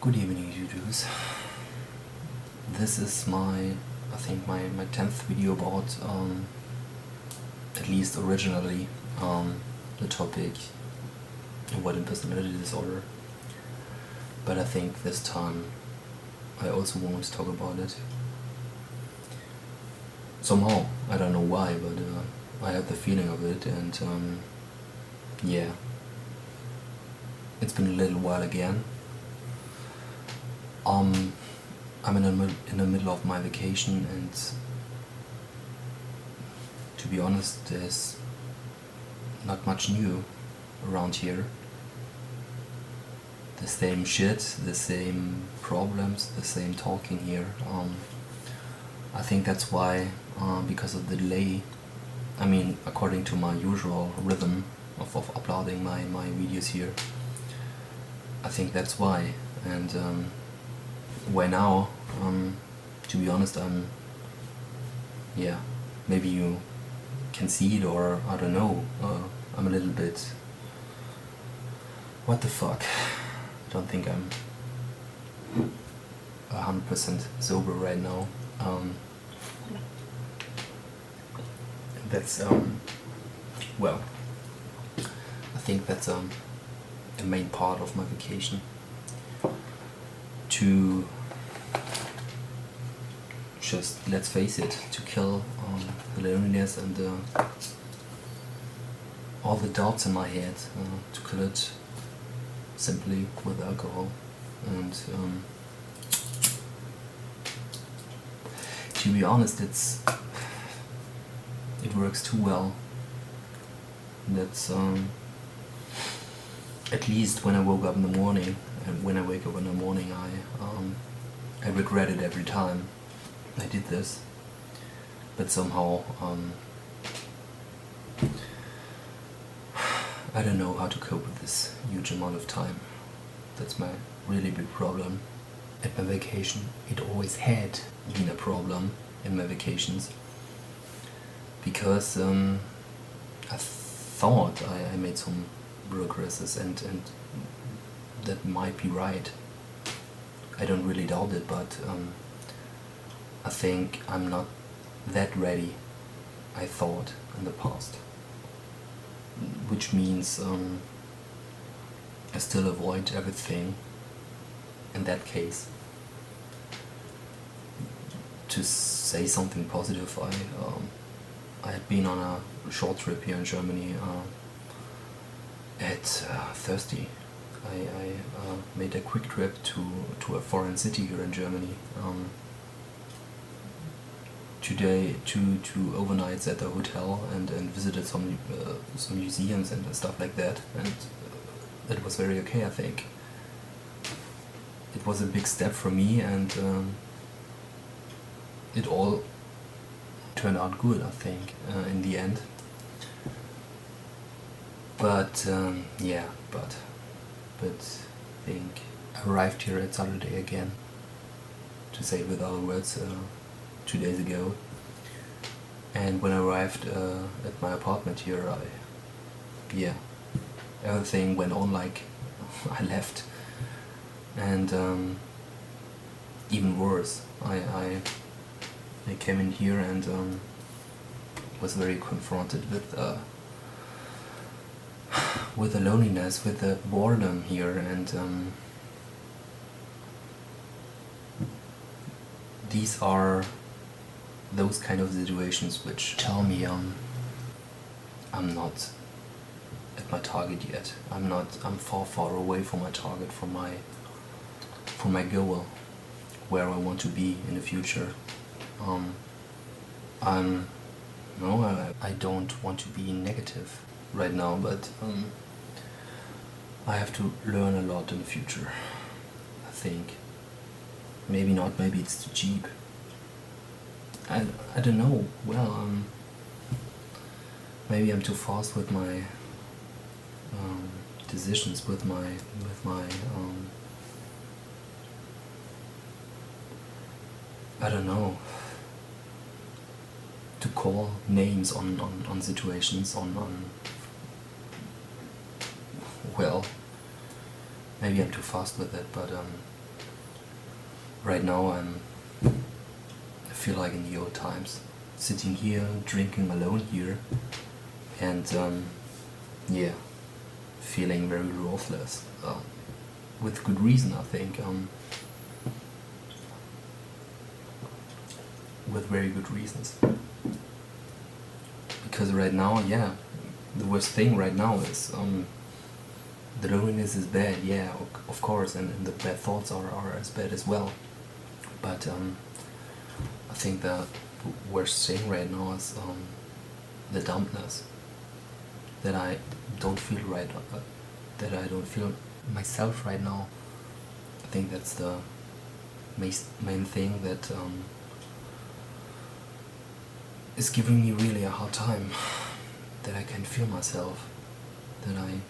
Good evening, YouTubers. This is I think my 10th video about, at least originally, the topic Avoidant Personality Disorder. But I think this time I also want to talk about it. Somehow, I don't know why, but I have the feeling of it, and yeah. It's been a little while again. I'm in the middle of my vacation, and to be honest, there's not much new around here. The same shit, the same problems, the same talking here. I think that's why, because of the delay, I mean, according to my usual rhythm of uploading my videos here, I think that's why. And why now? To be honest, yeah, maybe you can see it, or I don't know, I'm a little bit, what the fuck, I don't think I'm 100% sober right now. That's, well, I think that's the main part of my vacation. To just, let's face it, to kill the loneliness and all the doubts in my head, to kill it simply with alcohol. And to be honest, it works too well. That's at least when I woke up in the morning, and when I wake up in the morning, I regret it every time I did this. But somehow, I don't know how to cope with this huge amount of time. That's my really big problem. At my vacation, it always had been a problem in my vacations, because I thought I made some progresses, and that might be right. I don't really doubt it, but I think I'm not that ready, I thought, in the past. Which means I still avoid everything in that case. To say something positive, I had been on a short trip here in Germany at Thursday. I made a quick trip to a foreign city here in Germany. Today, two overnights at the hotel, and visited some museums and stuff like that, and it was very okay, I think. It was a big step for me, and it all turned out good, I think, in the end. But yeah, but I think I arrived here at Saturday again, to say it with other words, 2 days ago. And when I arrived at my apartment here, yeah, everything went on like I left. And even worse, I came in here and was very confronted with the loneliness, with the boredom here, and these are those kind of situations which tell me I'm not at my target yet. I'm far away from my target, from my goal, where I want to be in the future. I don't want to be negative right now, but I have to learn a lot in the future, I think. Maybe not, maybe it's too cheap. I don't know. Well, maybe I'm too fast with my decisions, with my I don't know, to call names on situations, well, maybe I'm too fast with it, but right now I feel like in the old times, sitting here, drinking alone here, and yeah, feeling very worthless, with good reason, I think, with very good reasons. Because right now, yeah, the worst thing right now is the loneliness is bad, yeah, of course, and the bad thoughts are as bad as well. But I think the worst thing right now is the dumbness. That I don't feel right, that I don't feel myself right now. I think that's the main thing that is giving me really a hard time. That I can feel myself, that I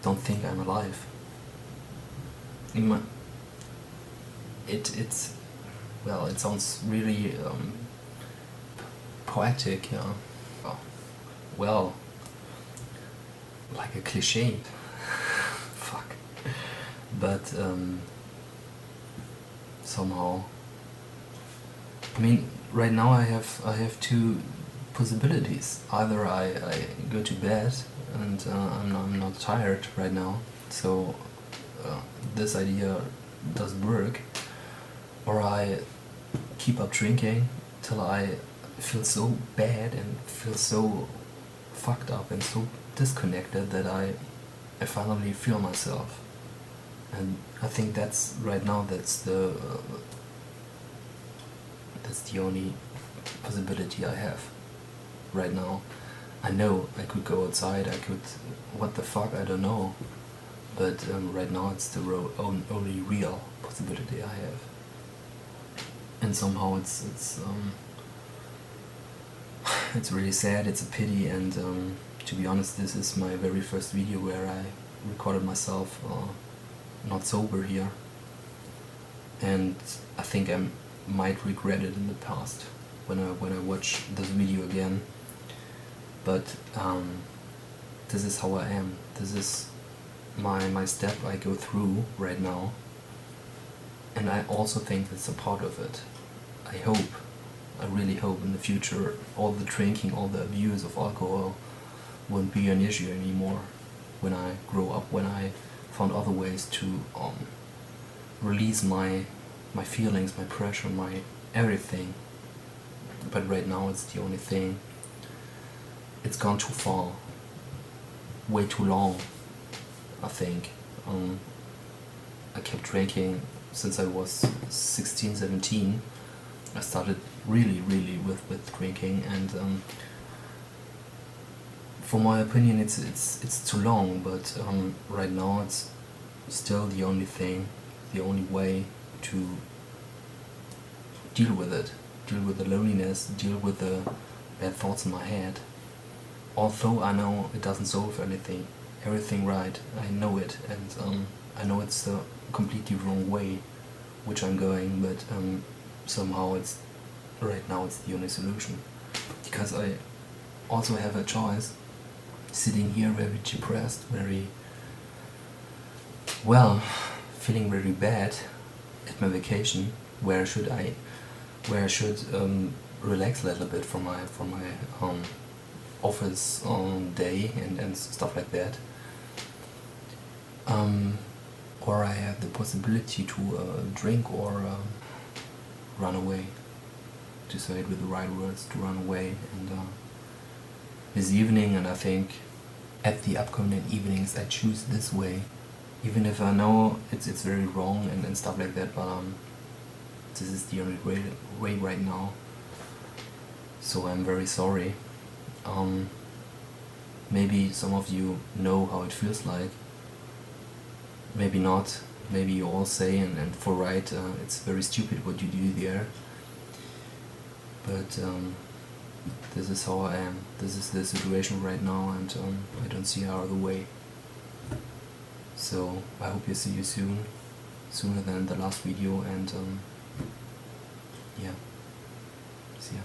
don't think I'm alive. It's well, it sounds really poetic, yeah. Well, like a cliche. Fuck. But somehow, I mean, right now I have two possibilities. Either I go to bed and I'm not tired right now, so this idea doesn't work, or I keep up drinking till I feel so bad and feel so fucked up and so disconnected that I finally feel myself. And I think that's right now that's the only possibility I have right now. I know I could go outside, I could, what the fuck, I don't know, but right now it's the only real possibility I have. And somehow it's it's really sad, it's a pity, and to be honest, this is my very first video where I recorded myself not sober here, and I think I might regret it in the past when I watch this video again. But this is how I am. This is my step I go through right now, and I also think that's a part of it. I really hope in the future all the drinking, all the abuse of alcohol won't be an issue anymore when I grow up, when I found other ways to release my feelings, my pressure, my everything. But right now it's the only thing. It's gone too far, way too long, I think. I kept drinking since I was 16, 17. I started really with drinking, and for my opinion it's too long, but right now it's still the only thing, the only way to deal with it, deal with the loneliness, deal with the bad thoughts in my head. Although I know it doesn't solve everything right, I know it, and I know it's the completely wrong way which I'm going, but somehow right now it's the only solution. Because I also have a choice, sitting here very depressed, very, well, feeling very bad at my vacation, where I should relax a little bit from my office day and stuff like that. Or I have the possibility to drink or run away, to say it with the right words, to run away. And this evening, and I think at the upcoming evenings, I choose this way, even if I know it's very wrong and stuff like that, but this is the only way right now. So I'm very sorry. Maybe some of you know how it feels like. Maybe not. Maybe you all say, and for right, it's very stupid what you do there. But this is how I am. This is the situation right now, and I don't see how other way. So I hope you see you soon, sooner than the last video, and yeah, see ya.